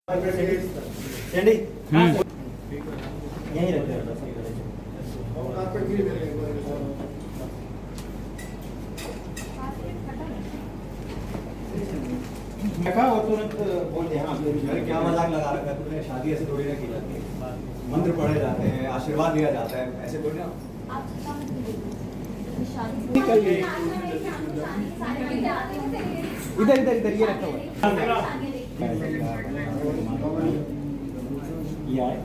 Sandy यहीं रखते हैं। देखा और तुरंत बोल दिया हाँ क्या मजाक लगा रखा है तुमने, शादी ऐसे थोड़ी ना की जाती है, मंत्र पढ़े जाते हैं, आशीर्वाद दिया जाता है, ऐसे थोड़ी ना। इधर इधर इधर ये रखा हुआ ये आए।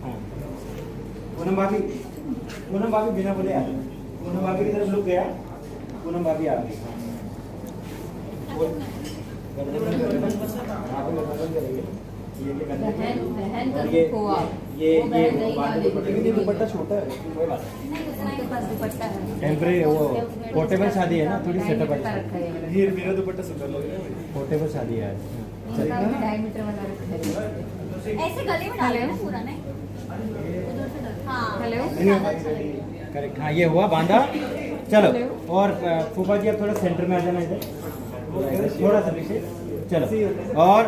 हाँ पूनम भाभी बिना बोले आ गई। पूनम भाभी की तरफ लुक गया, पूनम भाभी आ गई। ये दुपट्टा छोटा है, कोई बात नहीं। टेम्परेरी वो पोर्टेबल शादी है ना, थोड़ी सेटअप है। मेरा दुपट्टा सुंदर लग रहा है, पोर्टेबल शादी है। ऐसे गले में डाले ना पूरा नहीं। हाँ हेलो करेक्ट। हाँ ये हुआ बांधा। चलो और फूफा जी आप थोड़ा सेंटर में आ जाना, इधर थोड़ा सा पीछे। चलो और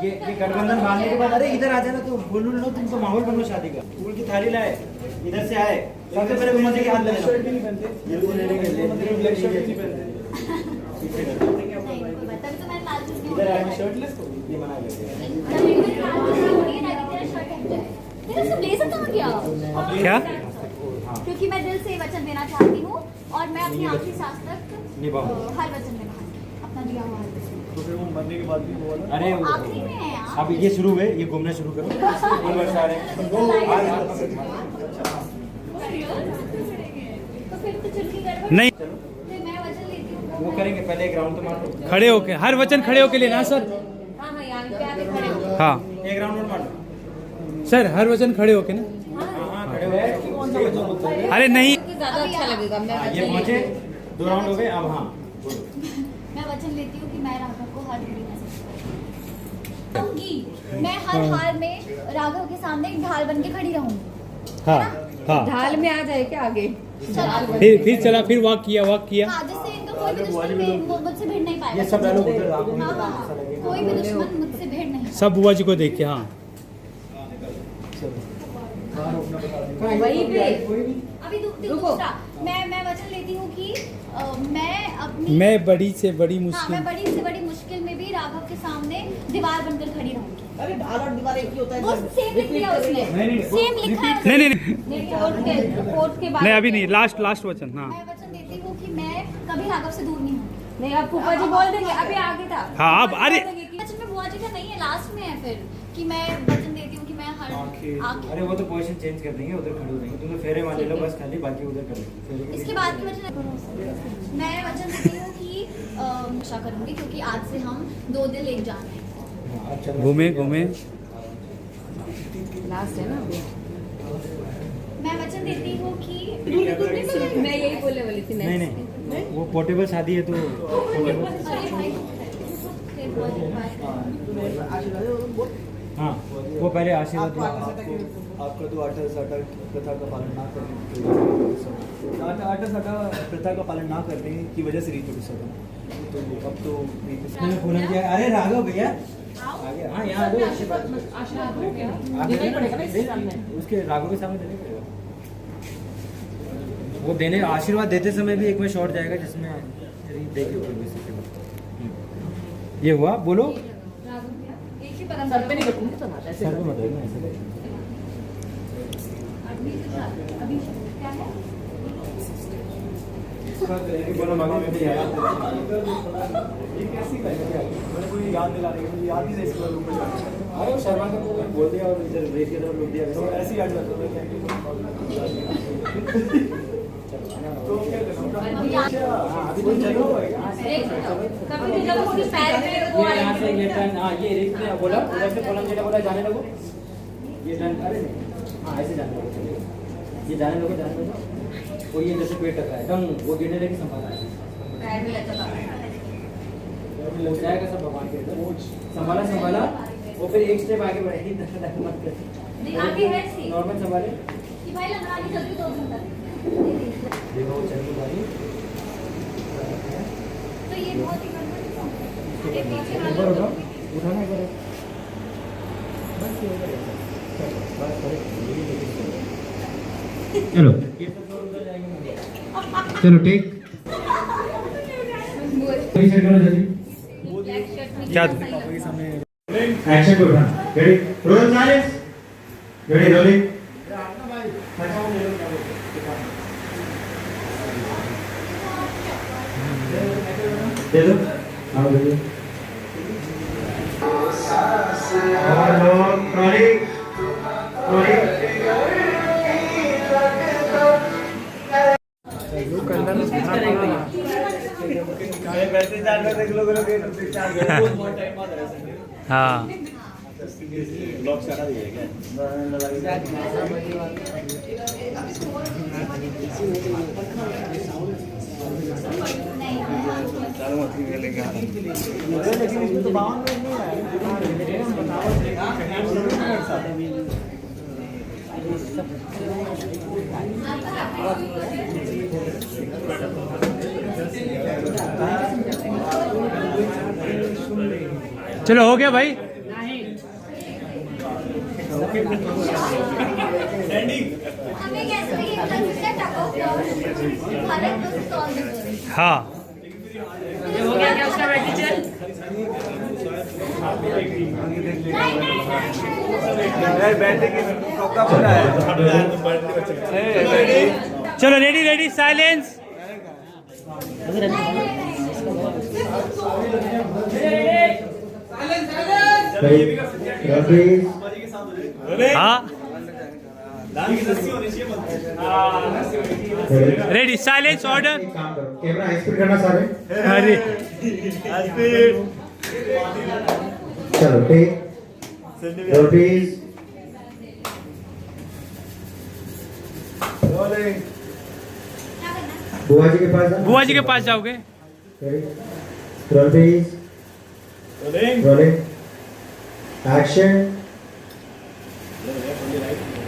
ये गठबंधन बांधने के बाद अरे इधर आ जाना, तो बोल लो तुमको माहौल बनो शादी का। फूल की थाली लाए, इधर से आए, सबसे पहले घुमा के हाथ लेना। इधर आए शर्टलेस को ये मना करते हैं। क्या? क्योंकि मैं दिल से वचन देना चाहती हूँ और मैं अपनी आखिरी सांस तक हर वचन देना अपना दिया हुआ है। तो फिर वो मरने के बाद भी वो वाला अरे आखिरी में है यार। अब ये शुरू है, ये घूमना शुरू करो। तो फिर तो चुटकी गड़बड़ नहीं फिर मैं वचन लेती हूँ। वो करेंगे, पहले एक राउंड तो मार लो। खड़े होके, हर वचन खड़े होके लेना सर। हाँ हाँ यहाँ पे आके खड़े हो। हाँ एक राउंड और मार लो। सर, हर वचन खड़े होके ना। हाँ खड़े हो। अरे नहीं, ज्यादा अच्छा लगेगा। मैं ये पहुंचे, 2 राउंड हो गए। अब हाँ मैं वचन लेती हूँ कि मैं राघव को हर घड़ी में रहूंगी। मैं हर हाल में राघव के सामने एक ढाल बन के खड़ी रहूंगी। हाँ हाँ। ढाल में आ जाए क्या आगे? फिर चला, फिर वॉक किया। हाँ जिससे इनका कोई भी दुश्मन मुझसे भिड़ नहीं पाएगा। ये सब डायलॉग उधर आपको हाँ हाँ कोई भी दुश्मन मुझसे भिड़ नहीं। सब बुआ जी को देख के। हाँ वही पे अभी दूसरा मैं वचन लेती हूँ कि मैं अपनी मैं बड़ी से बड़ी हाँ मुश्किल। मैं बड़ी से बड़ी मुश्किल में भी राघव के सामने दीवार बनकर खड़ी रहूंगी। अरे ढाल और दीवार एक ही होता है। वो सेम लिख दिया उसने, सेम लिखा है। नहीं कोर्ट के बाद नहीं, अभी नहीं, लास्ट वचन। हाँ मैं वचन देती हूँ कि मैं कभी राघव से दूर नहीं हूँ। नहीं, अब फूफा जी बोल देंगे, अभी आगे था। हाँ अब अरे वचन में बुआ जी का नहीं है, लास्ट में है फिर कि मैं वचन देती हूँ कि मैं हर आखिर अरे वो तो पोजीशन चेंज कर देंगे, उधर खड़े हो जाएंगे। तुम्हें फेरे मान लो बस, खाली बाकी उधर कर लेंगे। इसके बाद की वचन मैं वचन देती हूँ कि रक्षा करूंगी क्योंकि आज से हम 2 दिल एक जान हैं। घूमे लास्ट है ना अभी। मैं वचन देती हूँ कि मैं यही बोलने वाली थी। नहीं वो पोर्टेबल शादी है तो पोर्टेबल। अरे भाई हाँ वो पहले आशीर्वाद दिया। आपका तो आटा प्रथा का पालन ना करने प्रथा का पालन ना करने की वजह से रीत सका। तो अब तो पूनम जी, अरे राघव भैया आ गया। हाँ यहाँ दो आशीर्वाद उसके राघव के सामने देने पड़ेगा। वो देने आशीर्वाद देते समय भी एक में शॉट जाएगा जिसमें ये हुआ। बोलो सर पे नहीं रखूंगी तो ना ऐसे। सर पे मत रखना, ऐसे करो। अभी क्या है ये कैसी मैंने कोई याद दिला रही है, मुझे याद ही नहीं इसके बारे में। अरे वो शर्मा का बोल दिया और इधर रेत की तरफ लुक दिया। तो ऐसे ही याद करता हूँ तो क्या करना? अभी तो चलो कभी भी जब उसके पैर में वो ये यहाँ से ये टर्न। हाँ ये रेत में बोला, उधर से पोलम जेटा बोला जाने लगो। ये टर्न, अरे नहीं हाँ ऐसे जाने लगो। ये जाने लगो। वो ये जैसे पेट रखा है एकदम, वो गिरने लगी संभाला है। पैर में लगा था। हो जाएगा सब भगवान के अंदर। संभाला वो फिर एक स्टेप आगे बढ़ेगी। मत कर आगे है सी नॉर्मल संभाले। कि भाई लगानी जल्दी 2 घंटा देखो चल की बारी। तो ये बहुत ही गड़बड़ है। ऊपर उठाओ, उठाना एक बार। चलो चलो ठीक क्या एक्शन को उठा ready roll silence ready rolling दे दो आओ दे दो और लोग रोलिंग रोलिंग हाँ लेकिन इसमें तो 52 मिनट नहीं है, हम चलो हो गया भाई हमें कैसे ये कंसेप्ट भारत को सॉल्व करें हाँ हो गया क्या उसका बैठी चल चलो रेडी रेडी साइलेंस हाँ ready silence order camera high speed करना सारे अरे चलो टेक रोटीज बुआ जी के पास बुआ जी के पास जाओगे रोटीज रोलिंग एक्शन